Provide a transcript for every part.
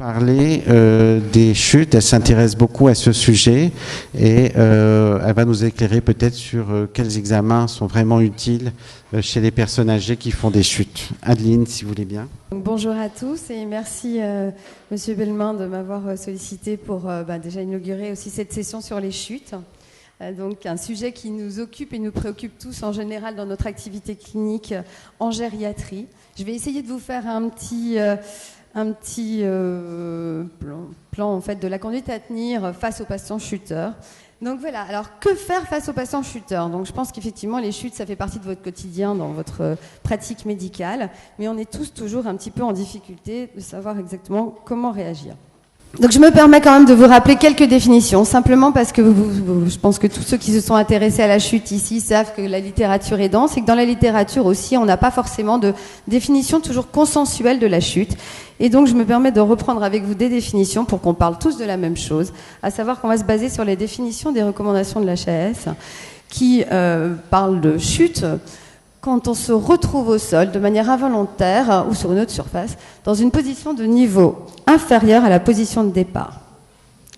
parler des chutes. Elle s'intéresse beaucoup à ce sujet et elle va nous éclairer peut-être sur quels examens sont vraiment utiles chez les personnes âgées qui font des chutes. Adeline, si vous voulez bien. Donc, bonjour à tous et merci Monsieur Bellemin de m'avoir sollicité pour déjà inaugurer aussi cette session sur les chutes. Donc un sujet qui nous occupe et nous préoccupe tous en général dans notre activité clinique en gériatrie. Je vais essayer de vous faire un petit plan en fait de la conduite à tenir face aux patients chuteurs. Donc voilà, alors que faire face aux patients chuteurs? Donc je pense qu'effectivement les chutes ça fait partie de votre quotidien dans votre pratique médicale, mais on est tous toujours un petit peu en difficulté de savoir exactement comment réagir. Donc je me permets quand même de vous rappeler quelques définitions, simplement parce que je pense que tous ceux qui se sont intéressés à la chute ici savent que la littérature est dense et que dans la littérature aussi on n'a pas forcément de définition toujours consensuelle de la chute. Et donc je me permets de reprendre avec vous des définitions pour qu'on parle tous de la même chose, à savoir qu'on va se baser sur les définitions des recommandations de l'HAS qui parlent de chute quand on se retrouve au sol de manière involontaire ou sur une autre surface, dans une position de niveau inférieur à la position de départ.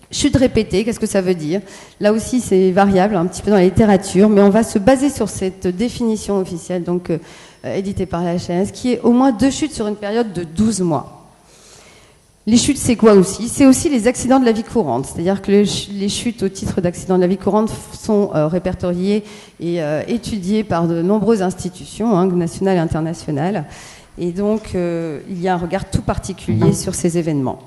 Chute répétée, qu'est-ce que ça veut dire? Là aussi, c'est variable un petit peu dans la littérature, mais on va se baser sur cette définition officielle, donc éditée par la HAS, qui est au moins 2 chutes sur une période de 12 mois. Les chutes, c'est quoi aussi? C'est aussi les accidents de la vie courante. C'est-à-dire que les chutes au titre d'accidents de la vie courante sont répertoriées et étudiées par de nombreuses institutions, nationales et internationales. Et donc, il y a un regard tout particulier sur ces événements.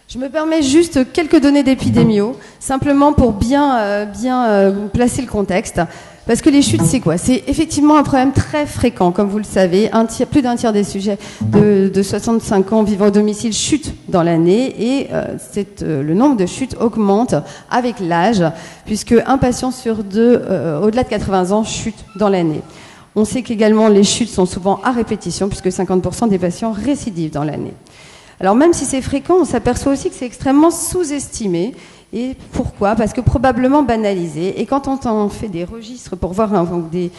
Je me permets juste quelques données d'épidémio, simplement pour bien placer le contexte. Parce que les chutes, c'est quoi? C'est effectivement un problème très fréquent, comme vous le savez. Plus d'un tiers des sujets de 65 ans vivant au domicile chutent dans l'année et le nombre de chutes augmente avec l'âge, puisque un patient sur 2, au-delà de 80 ans, chute dans l'année. On sait qu'également les chutes sont souvent à répétition, puisque 50% des patients récidivent dans l'année. Alors même si c'est fréquent, on s'aperçoit aussi que c'est extrêmement sous-estimé. Et pourquoi? Parce que probablement banalisé. Et quand on fait des registres pour voir des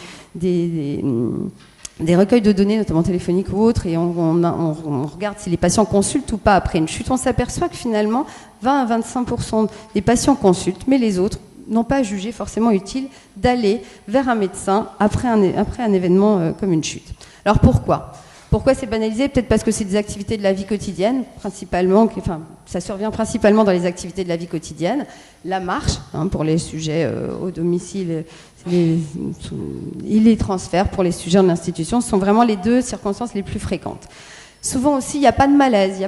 recueils de données, notamment téléphoniques ou autres, et on regarde si les patients consultent ou pas après une chute, on s'aperçoit que finalement 20 à 25% des patients consultent, mais les autres n'ont pas jugé forcément utile d'aller vers un médecin après un événement comme une chute. Alors pourquoi? Pourquoi c'est banalisé? Peut-être parce que c'est des activités de la vie quotidienne, principalement, ça survient principalement dans les activités de la vie quotidienne. La marche, pour les sujets au domicile, et les transferts pour les sujets en institution sont vraiment les 2 circonstances les plus fréquentes. Souvent aussi, il n'y a pas de malaise,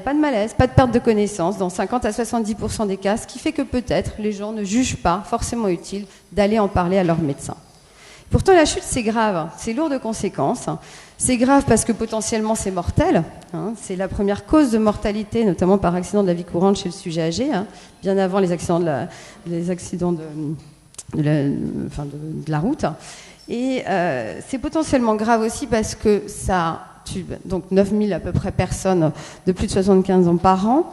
pas de perte de connaissance, dans 50 à 70% des cas, ce qui fait que peut-être les gens ne jugent pas forcément utile d'aller en parler à leur médecin. Pourtant, la chute, c'est grave, c'est lourd de conséquences. C'est grave parce que potentiellement, c'est mortel. C'est la première cause de mortalité, notamment par accident de la vie courante chez le sujet âgé, bien avant les accidents de la route. Et c'est potentiellement grave aussi parce que ça tue donc 9000 à peu près personnes de plus de 75 ans par an,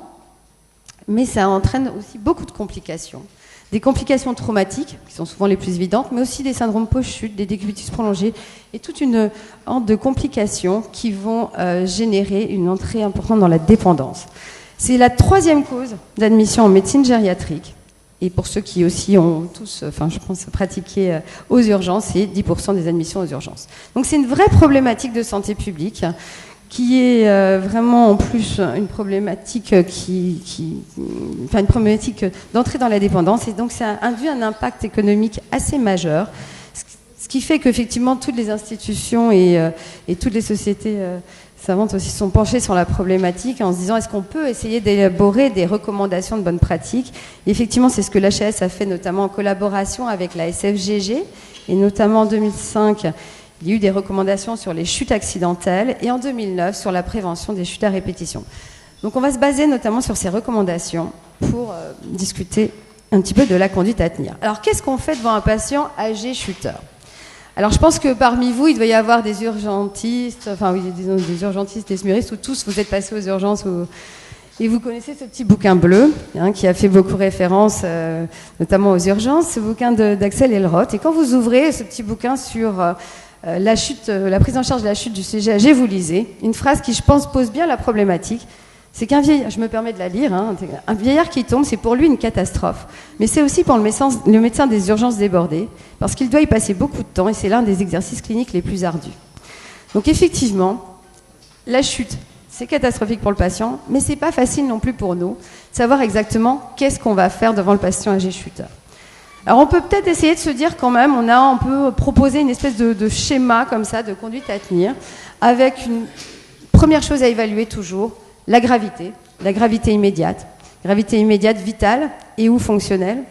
mais ça entraîne aussi beaucoup de complications. Des complications traumatiques, qui sont souvent les plus évidentes, mais aussi des syndromes post-chute, des décubitus prolongés, et toute une horde de complications qui vont générer une entrée importante dans la dépendance. C'est la 3e cause d'admission en médecine gériatrique. Et pour ceux qui aussi ont tous, je pense, pratiqué aux urgences, c'est 10% des admissions aux urgences. Donc c'est une vraie problématique de santé publique, qui est vraiment en plus une problématique une problématique d'entrée dans la dépendance, et donc ça induit un impact économique assez majeur, ce qui fait qu'effectivement toutes les institutions et toutes les sociétés savantes aussi sont penchées sur la problématique en se disant est-ce qu'on peut essayer d'élaborer des recommandations de bonnes pratiques. Et effectivement, c'est ce que l'HAS a fait notamment en collaboration avec la SFGG, et notamment en 2005. Il y a eu des recommandations sur les chutes accidentelles et en 2009 sur la prévention des chutes à répétition. Donc on va se baser notamment sur ces recommandations pour discuter un petit peu de la conduite à tenir. Alors qu'est-ce qu'on fait devant un patient âgé chuteur? Alors je pense que parmi vous, il doit y avoir des urgentistes, des urgentistes, des smuristes, ou tous vous êtes passés aux urgences et vous connaissez ce petit bouquin bleu qui a fait beaucoup référence notamment aux urgences, ce bouquin d'Axel Elroth. Et quand vous ouvrez ce petit bouquin sur la prise en charge de la chute du CGAG, vous lisez une phrase qui, je pense, pose bien la problématique. C'est qu'un vieillard, je me permets de la lire, hein, un vieillard qui tombe, c'est pour lui une catastrophe. Mais c'est aussi pour le médecin des urgences débordé, parce qu'il doit y passer beaucoup de temps et c'est l'un des exercices cliniques les plus ardus. Donc effectivement, la chute, c'est catastrophique pour le patient, mais c'est pas facile non plus pour nous de savoir exactement qu'est-ce qu'on va faire devant le patient âgé chuteur. Alors on peut peut-être essayer de se dire quand même, on peut proposer une espèce de schéma comme ça, de conduite à tenir, avec une première chose à évaluer toujours, la gravité immédiate vitale et ou fonctionnelle.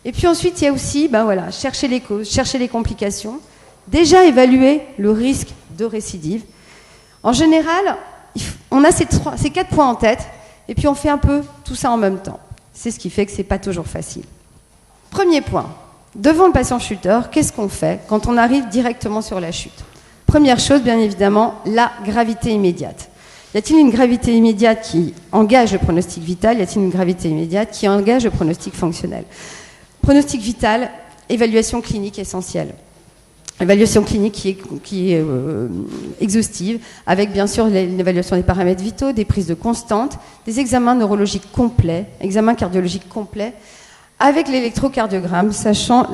Et puis ensuite, il y a aussi chercher les causes, chercher les complications, déjà évaluer le risque de récidive. En général, on a ces 4 points en tête, et puis on fait un peu tout ça en même temps. C'est ce qui fait que ce n'est pas toujours facile. Premier point, devant le patient chuteur, qu'est-ce qu'on fait quand on arrive directement sur la chute? Première chose, bien évidemment, la gravité immédiate. Y a-t-il une gravité immédiate qui engage le pronostic vital? Y a-t-il une gravité immédiate qui engage le pronostic fonctionnel? Pronostic vital, évaluation clinique essentielle. Évaluation clinique qui est exhaustive, avec bien sûr l'évaluation des paramètres vitaux, des prises de constantes, des examens neurologiques complets, examens cardiologiques complets, avec l'électrocardiogramme, sachant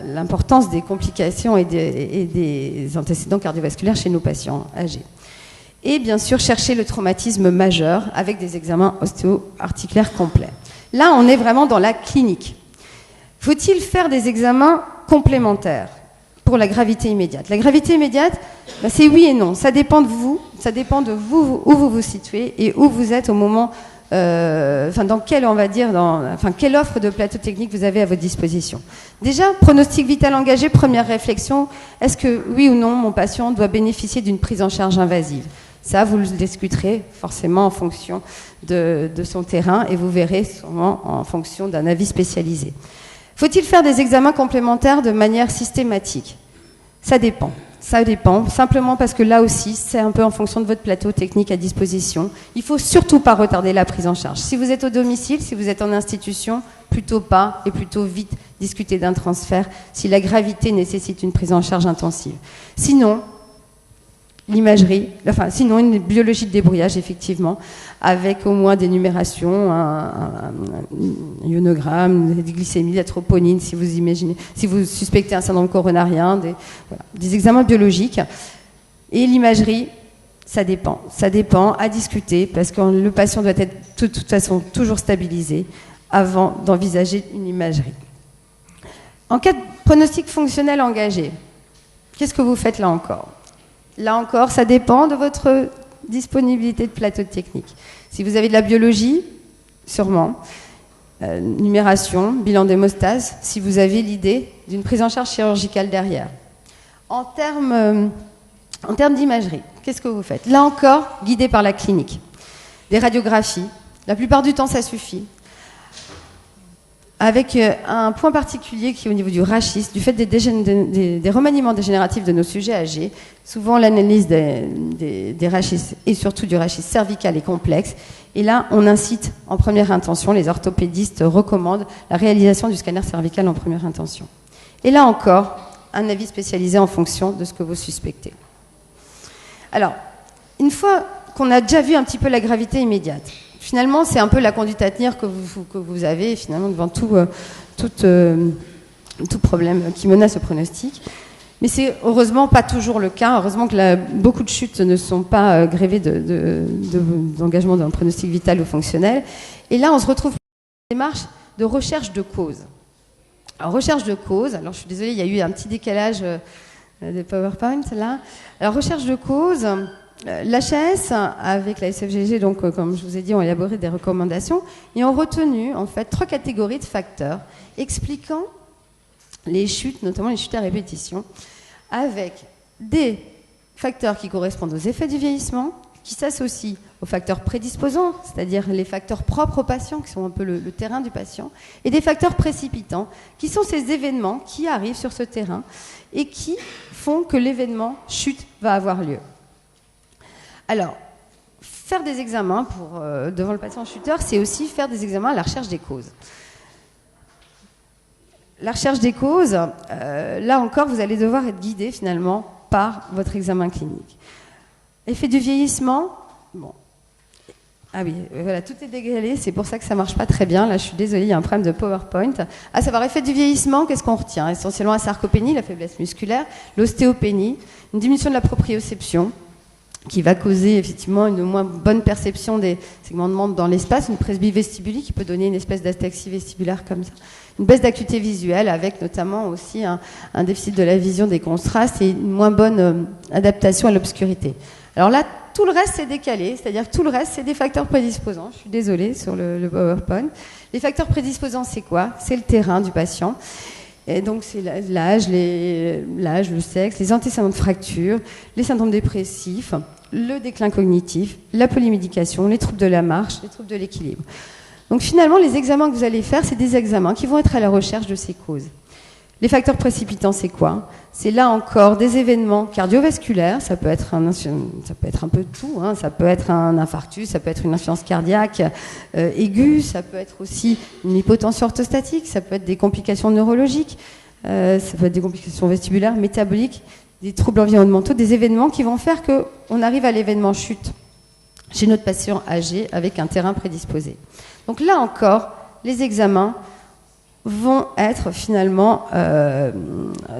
l'importance des complications et des antécédents cardiovasculaires chez nos patients âgés. Et bien sûr, chercher le traumatisme majeur avec des examens ostéo-articulaires complets. Là, on est vraiment dans la clinique. Faut-il faire des examens complémentaires pour la gravité immédiate? La gravité immédiate, c'est oui et non. Ça dépend de vous, où vous vous situez et où vous êtes au moment, dans quelle offre de plateau technique vous avez à votre disposition. Déjà, pronostic vital engagé, première réflexion, est-ce que oui ou non, mon patient doit bénéficier d'une prise en charge invasive? Ça, vous le discuterez forcément en fonction de son terrain et vous verrez sûrement en fonction d'un avis spécialisé. Faut-il faire des examens complémentaires de manière systématique? Ça dépend. Ça dépend, simplement parce que là aussi, c'est un peu en fonction de votre plateau technique à disposition. Il ne faut surtout pas retarder la prise en charge. Si vous êtes au domicile, si vous êtes en institution, plutôt pas et plutôt vite discuter d'un transfert si la gravité nécessite une prise en charge intensive. Sinon, sinon une biologie de débrouillage, effectivement, avec au moins des numérations, un ionogramme, des glycémies, la troponine, si vous suspectez un syndrome coronarien, des examens biologiques. Et l'imagerie, ça dépend à discuter, parce que le patient doit être de toute façon toujours stabilisé avant d'envisager une imagerie. En cas de pronostic fonctionnel engagé, qu'est-ce que vous faites là encore? Là encore, ça dépend de votre disponibilité de plateau technique. Si vous avez de la biologie, sûrement. Numération, bilan d'hémostase, si vous avez l'idée d'une prise en charge chirurgicale derrière. En termes d'imagerie, qu'est-ce que vous faites? Là encore, guidé par la clinique. Des radiographies, la plupart du temps, ça suffit. Avec un point particulier qui est au niveau du rachis, du fait des remaniements dégénératifs de nos sujets âgés, souvent l'analyse des rachis et surtout du rachis cervical est complexe. Et là, on incite en première intention, les orthopédistes recommandent la réalisation du scanner cervical en première intention. Et là encore, un avis spécialisé en fonction de ce que vous suspectez. Alors, une fois qu'on a déjà vu un petit peu la gravité immédiate, finalement, c'est un peu la conduite à tenir que vous avez finalement devant tout problème qui menace le pronostic. Mais c'est heureusement pas toujours le cas. Heureusement que beaucoup de chutes ne sont pas grévées d'engagement d'un pronostic vital ou fonctionnel. Et là, on se retrouve dans une démarche de recherche de cause. Alors, recherche de cause, alors je suis désolée, il y a eu un petit décalage de PowerPoint là. Alors, recherche de cause... L'HAS, avec la SFGG, donc, comme je vous ai dit, ont élaboré des recommandations et ont retenu en fait 3 catégories de facteurs expliquant les chutes, notamment les chutes à répétition, avec des facteurs qui correspondent aux effets du vieillissement, qui s'associent aux facteurs prédisposants, c'est-à-dire les facteurs propres au patient, qui sont un peu le terrain du patient, et des facteurs précipitants, qui sont ces événements qui arrivent sur ce terrain et qui font que l'événement chute va avoir lieu. Alors, faire des examens devant le patient chuteur, c'est aussi faire des examens à la recherche des causes. La recherche des causes, là encore, vous allez devoir être guidé finalement par votre examen clinique. Effet du vieillissement, bon. Ah oui, voilà, tout est décalé, c'est pour ça que ça ne marche pas très bien. Là, je suis désolée, il y a un problème de PowerPoint. À savoir, effet du vieillissement, qu'est-ce qu'on retient? Essentiellement la sarcopénie, la faiblesse musculaire, l'ostéopénie, une diminution de la proprioception, qui va causer effectivement une moins bonne perception des segments de membre dans l'espace, une presbyvestibulie qui peut donner une espèce d'ataxie vestibulaire comme ça, une baisse d'acuité visuelle avec notamment aussi un déficit de la vision des contrastes et une moins bonne adaptation à l'obscurité. Alors là, tout le reste c'est décalé, c'est-à-dire que tout le reste c'est des facteurs prédisposants. Je suis désolée sur le PowerPoint. Les facteurs prédisposants c'est quoi? C'est le terrain du patient. Et donc c'est l'âge, le sexe, les antécédents de fracture, les syndromes dépressifs, le déclin cognitif, la polymédication, les troubles de la marche, les troubles de l'équilibre. Donc finalement, les examens que vous allez faire, c'est des examens qui vont être à la recherche de ces causes. Les facteurs précipitants, c'est quoi? C'est là encore des événements cardiovasculaires, ça peut être un peu de tout, hein. Ça peut être un infarctus, ça peut être une insuffisance cardiaque aiguë, ça peut être aussi une hypotension orthostatique, ça peut être des complications neurologiques, ça peut être des complications vestibulaires, métaboliques, des troubles environnementaux, des événements qui vont faire qu'on arrive à l'événement chute chez notre patient âgé avec un terrain prédisposé. Donc là encore, les examens vont être finalement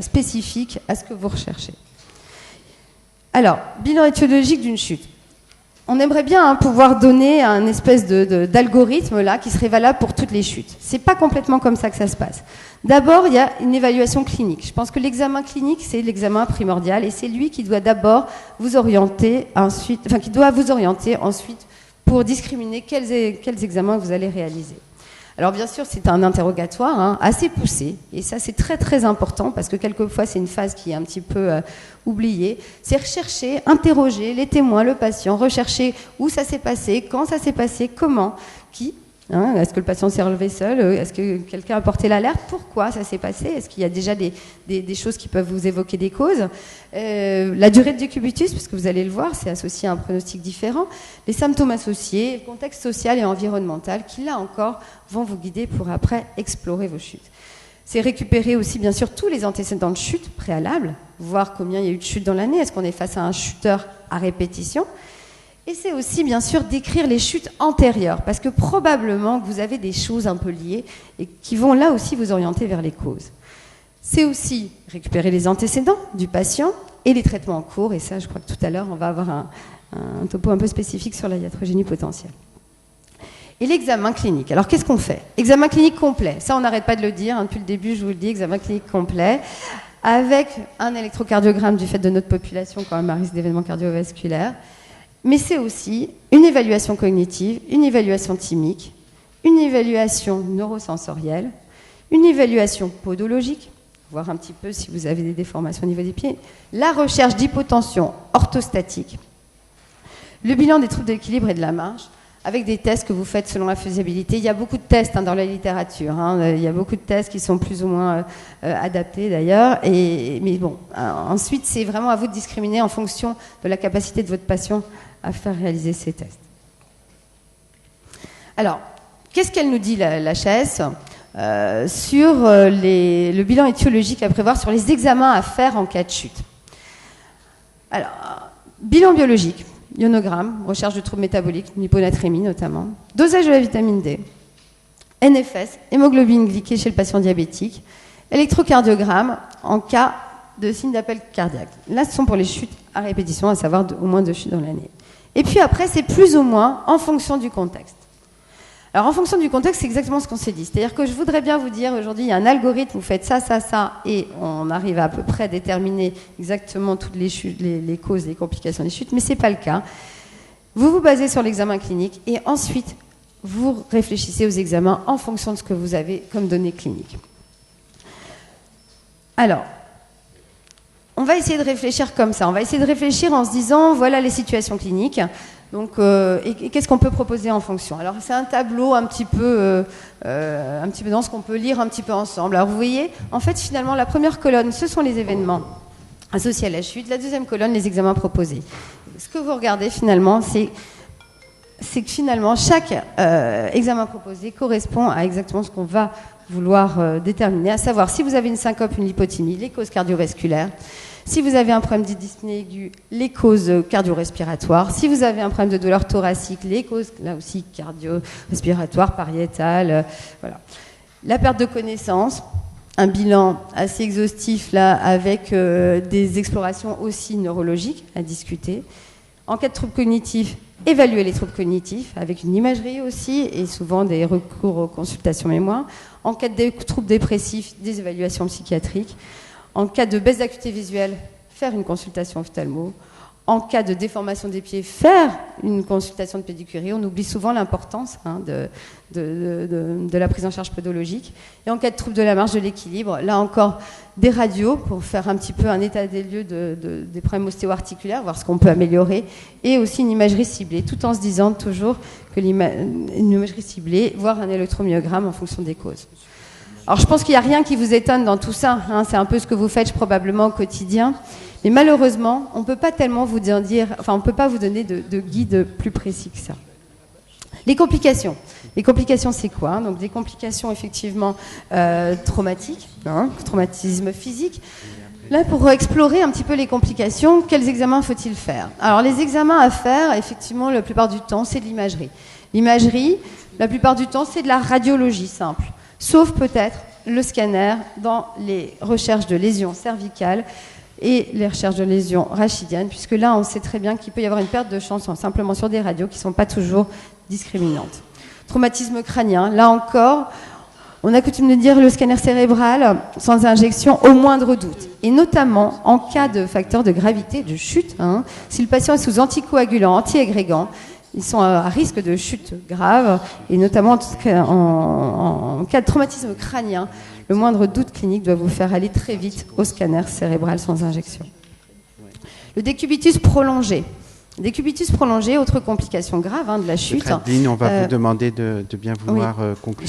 spécifiques à ce que vous recherchez. Alors, bilan étiologique d'une chute. On aimerait bien pouvoir donner un espèce d'algorithme là qui serait valable pour toutes les chutes. C'est pas complètement comme ça que ça se passe. D'abord, il y a une évaluation clinique. Je pense que l'examen clinique, c'est l'examen primordial et c'est lui qui doit d'abord vous orienter ensuite, pour discriminer quels examens vous allez réaliser. Alors bien sûr, c'est un interrogatoire assez poussé, et ça c'est très très important, parce que quelquefois c'est une phase qui est un petit peu oubliée. C'est rechercher, interroger les témoins, le patient, rechercher où ça s'est passé, quand ça s'est passé, comment, qui. Est-ce que le patient s'est relevé seul? Est-ce que quelqu'un a porté l'alerte? Pourquoi ça s'est passé? Est-ce qu'il y a déjà des choses qui peuvent vous évoquer des causes? La durée de décubitus, parce que vous allez le voir, c'est associé à un pronostic différent. Les symptômes associés, le contexte social et environnemental, qui là encore vont vous guider pour après explorer vos chutes. C'est récupérer aussi bien sûr tous les antécédents de chute préalables, voir combien il y a eu de chutes dans l'année, est-ce qu'on est face à un chuteur à répétition? Et c'est aussi, bien sûr, décrire les chutes antérieures, parce que probablement que vous avez des choses un peu liées et qui vont là aussi vous orienter vers les causes. C'est aussi récupérer les antécédents du patient et les traitements en cours, et ça, je crois que tout à l'heure, on va avoir un topo un peu spécifique sur la iatrogénie potentielle. Et l'examen clinique. Alors, qu'est-ce qu'on fait? Examen clinique complet. Ça, on n'arrête pas de le dire, depuis le début, je vous le dis, examen clinique complet, avec un électrocardiogramme du fait de notre population, quand même, à risque d'événements cardiovasculaires. Mais c'est aussi une évaluation cognitive, une évaluation thymique, une évaluation neurosensorielle, une évaluation podologique, voir un petit peu si vous avez des déformations au niveau des pieds, la recherche d'hypotension orthostatique, le bilan des troubles de l'équilibre et de la marche, avec des tests que vous faites selon la faisabilité. Il y a beaucoup de tests dans la littérature, il y a beaucoup de tests qui sont plus ou moins adaptés d'ailleurs, mais bon, ensuite c'est vraiment à vous de discriminer en fonction de la capacité de votre patient à faire réaliser ces tests. Alors, qu'est-ce qu'elle nous dit la HAS sur le bilan étiologique à prévoir, sur les examens à faire en cas de chute? Alors, bilan biologique, ionogramme, recherche de troubles métaboliques, hyponatrémie notamment, dosage de la vitamine D, NFS, hémoglobine glyquée chez le patient diabétique, électrocardiogramme en cas de signe d'appel cardiaque. Là, ce sont pour les chutes à répétition, à savoir au moins 2 chutes dans l'année. Et puis après, c'est plus ou moins en fonction du contexte. Alors en fonction du contexte, c'est exactement ce qu'on s'est dit. C'est-à-dire que je voudrais bien vous dire, aujourd'hui, il y a un algorithme, vous faites ça, ça, ça, et on arrive à peu près à déterminer exactement toutes les chutes, les causes, les complications des chutes, mais ce n'est pas le cas. Vous vous basez sur l'examen clinique, et ensuite, vous réfléchissez aux examens en fonction de ce que vous avez comme données cliniques. Alors, on va essayer de réfléchir comme ça. On va essayer de réfléchir en se disant, voilà les situations cliniques. Donc, et qu'est-ce qu'on peut proposer en fonction? Alors, c'est un tableau un petit peu dans ce qu'on peut lire un petit peu ensemble. Alors, vous voyez, en fait, finalement, la première colonne, ce sont les événements associés à la chute. La deuxième colonne, les examens proposés. Ce que vous regardez, finalement, c'est que finalement, chaque examen proposé correspond à exactement ce qu'on va vouloir déterminer, à savoir si vous avez une syncope, une lipothymie, les causes cardiovasculaires, Si vous avez un problème de dyspnée aiguë, les causes cardio-respiratoires. Si vous avez un problème de douleur thoracique, les causes, là aussi, cardio-respiratoires, pariétales. Voilà. La perte de connaissance, un bilan assez exhaustif là, avec des explorations aussi neurologiques à discuter. En cas de troubles cognitifs, évaluer les troubles cognitifs avec une imagerie aussi et souvent des recours aux consultations mémoire. En cas de troubles dépressifs, des évaluations psychiatriques. En cas de baisse d'acuité visuelle, faire une consultation ophtalmo. En cas de déformation des pieds, faire une consultation de pédicurie. On oublie souvent l'importance de la prise en charge podologique. Et en cas de trouble de la marche de l'équilibre, là encore, des radios pour faire un petit peu un état des lieux des problèmes ostéo-articulaires, voir ce qu'on peut améliorer, et aussi une imagerie ciblée, tout en se disant toujours que une imagerie ciblée, voire un électromyogramme en fonction des causes. Alors je pense qu'il n'y a rien qui vous étonne dans tout ça, c'est un peu ce que vous faites probablement au quotidien. Mais malheureusement, on ne peut pas tellement on ne peut pas vous donner de guide plus précis que ça. Les complications. Les complications, c'est quoi? Donc des complications effectivement traumatiques, traumatisme physique. Là, pour explorer un petit peu les complications, quels examens faut-il faire? Alors les examens à faire, effectivement, la plupart du temps, c'est de l'imagerie. L'imagerie, la plupart du temps, c'est de la radiologie simple. Sauf peut-être le scanner dans les recherches de lésions cervicales et les recherches de lésions rachidiennes, puisque là, on sait très bien qu'il peut y avoir une perte de chance simplement sur des radios qui ne sont pas toujours discriminantes. Traumatisme crânien, là encore, on a coutume de dire le scanner cérébral sans injection au moindre doute, et notamment en cas de facteur de gravité, de chute, si le patient est sous anticoagulant, antiagrégant, ils sont à risque de chute grave, et notamment en cas de traumatisme crânien, le moindre doute clinique doit vous faire aller très vite au scanner cérébral sans injection. Le décubitus prolongé. Décubitus prolongé, autre complication grave de la chute. Adeline, on va vous demander de bien vouloir conclure.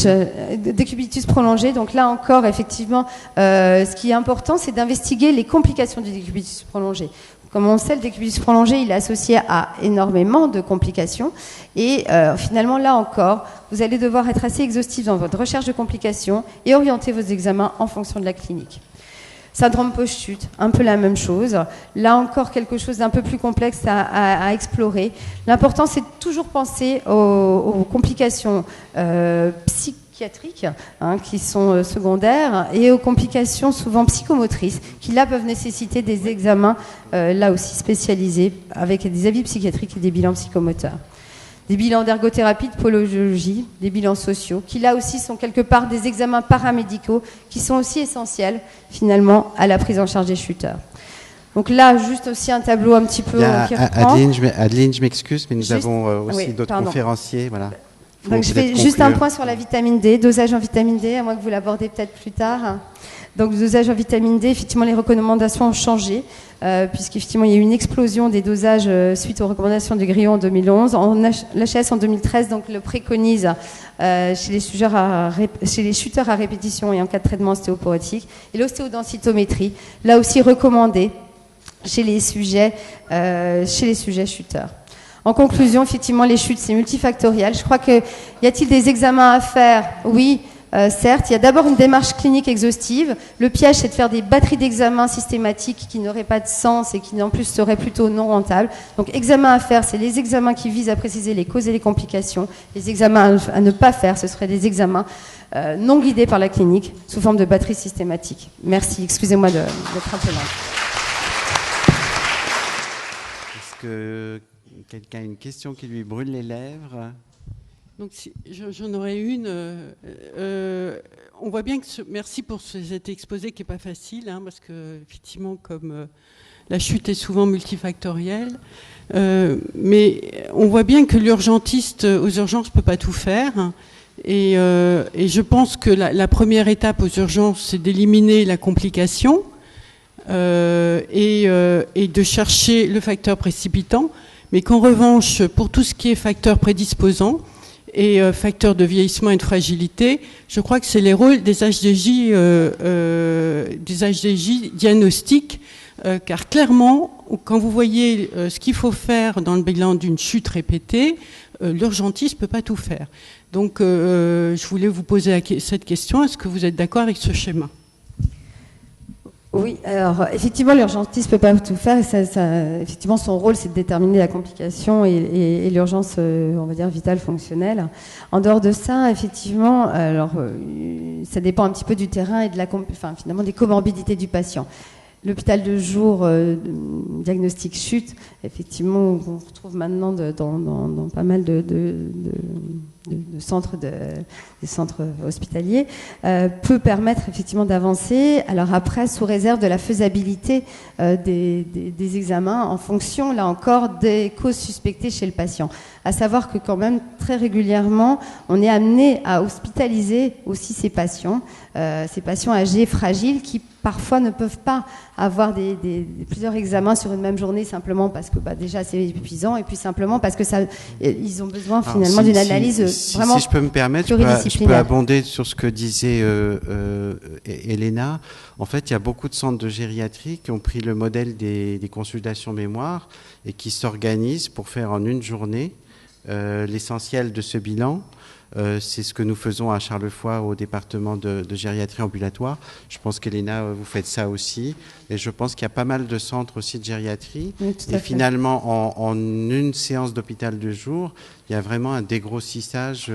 Décubitus prolongé, donc là encore, effectivement, ce qui est important, c'est d'investiguer les complications du décubitus prolongé. Comme on sait, le décubitus prolongé, il est associé à énormément de complications. Et finalement, là encore, vous allez devoir être assez exhaustif dans votre recherche de complications et orienter vos examens en fonction de la clinique. Syndrome post-chute, un peu la même chose. Là encore, quelque chose d'un peu plus complexe à explorer. L'important, c'est de toujours penser aux complications psychiatriques qui sont secondaires et aux complications souvent psychomotrices qui là peuvent nécessiter des examens là aussi spécialisés avec des avis psychiatriques et des bilans psychomoteurs. Des bilans d'ergothérapie, de polologie, des bilans sociaux, qui là aussi sont quelque part des examens paramédicaux qui sont aussi essentiels finalement à la prise en charge des chuteurs. Donc là, juste aussi un tableau un petit peu qui reprend. Adeline, je m'excuse, mais nous avons aussi d'autres conférenciers. Voilà. Donc je fais juste un point sur la vitamine D, dosage en vitamine D, à moins que vous l'abordez peut-être plus tard. Donc le dosage en vitamine D, effectivement les recommandations ont changé, puisqu'effectivement il y a eu une explosion des dosages suite aux recommandations du Grillon en 2011. L'HS en 2013 donc, le préconise chez les chuteurs à répétition et en cas de traitement ostéoporotique. Et l'ostéodensitométrie, là aussi recommandée chez les sujets chuteurs. En conclusion, effectivement, les chutes, c'est multifactoriel. Je crois que, y a-t-il des examens à faire? Oui, certes. Il y a d'abord une démarche clinique exhaustive. Le piège, c'est de faire des batteries d'examens systématiques qui n'auraient pas de sens et qui, en plus, seraient plutôt non rentables. Donc, examens à faire, c'est les examens qui visent à préciser les causes et les complications. Les examens à ne pas faire, ce seraient des examens non guidés par la clinique, sous forme de batterie systématique. Merci. Excusez-moi d'être un peu lente. Est-ce que quelqu'un a une question qui lui brûle les lèvres? Donc, j'en aurais une. On voit bien que merci pour cet exposé qui n'est pas facile, parce que effectivement, comme la chute est souvent multifactorielle, mais on voit bien que l'urgentiste aux urgences ne peut pas tout faire. Et je pense que la première étape aux urgences, c'est d'éliminer la complication et de chercher le facteur précipitant. Mais qu'en revanche, pour tout ce qui est facteur prédisposant et facteur de vieillissement et de fragilité, je crois que c'est les rôles des HDJ diagnostiques, car clairement, quand vous voyez ce qu'il faut faire dans le bilan d'une chute répétée, l'urgentiste ne peut pas tout faire. Donc, je voulais vous poser cette question. Est-ce que vous êtes d'accord avec ce schéma ? Oui, alors effectivement, l'urgentiste ne peut pas tout faire. Effectivement, son rôle, c'est de déterminer la complication et l'urgence, on va dire, vitale, fonctionnelle. En dehors de ça, effectivement, alors, ça dépend un petit peu du terrain et finalement des comorbidités du patient. L'hôpital de jour, diagnostic chute, effectivement, on retrouve maintenant dans pas mal de centres, des centres hospitaliers, peut permettre effectivement d'avancer. Alors après, sous réserve de la faisabilité des examens, en fonction, là encore, des causes suspectées chez le patient. À savoir que quand même, très régulièrement, on est amené à hospitaliser aussi ces patients âgés, fragiles, qui parfois ne peuvent pas avoir plusieurs examens sur une même journée, simplement parce que déjà c'est épuisant, et puis simplement parce que ils ont besoin finalement d'une analyse vraiment si je peux me permettre, je peux abonder sur ce que disait Elena. En fait, il y a beaucoup de centres de gériatrie qui ont pris le modèle des consultations mémoire et qui s'organisent pour faire en une journée l'essentiel de ce bilan. C'est ce que nous faisons à Charlevoix au département de gériatrie ambulatoire. Je pense qu'Elena, vous faites ça aussi. Et je pense qu'il y a pas mal de centres aussi de gériatrie. Oui, et finalement, en une séance d'hôpital de jour, il y a vraiment un dégrossissage.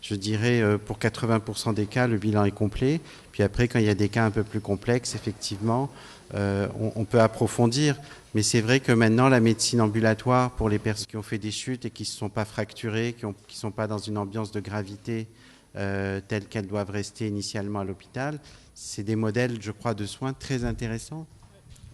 Je dirais, pour 80% des cas, le bilan est complet. Puis après, quand il y a des cas un peu plus complexes, effectivement, on peut approfondir. Mais c'est vrai que maintenant, la médecine ambulatoire, pour les personnes qui ont fait des chutes et qui ne se sont pas fracturées, qui ne sont pas dans une ambiance de gravité telle qu'elles doivent rester initialement à l'hôpital, c'est des modèles, je crois, de soins très intéressants.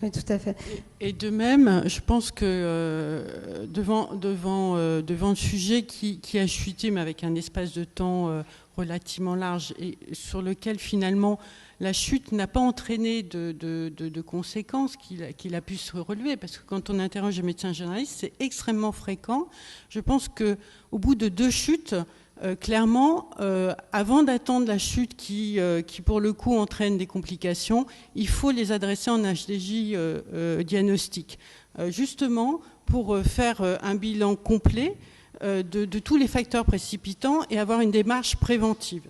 Oui, tout à fait. Et de même, je pense que devant le sujet qui a chuté, mais avec un espace de temps relativement large, et sur lequel finalement la chute n'a pas entraîné de conséquences qu'il a pu se relever, parce que quand on interroge les médecins généralistes, c'est extrêmement fréquent. Je pense qu'au bout de 2 chutes, clairement, avant d'attendre la chute qui pour le coup entraîne des complications, il faut les adresser en HDJ diagnostic, justement pour faire un bilan complet de tous les facteurs précipitants et avoir une démarche préventive.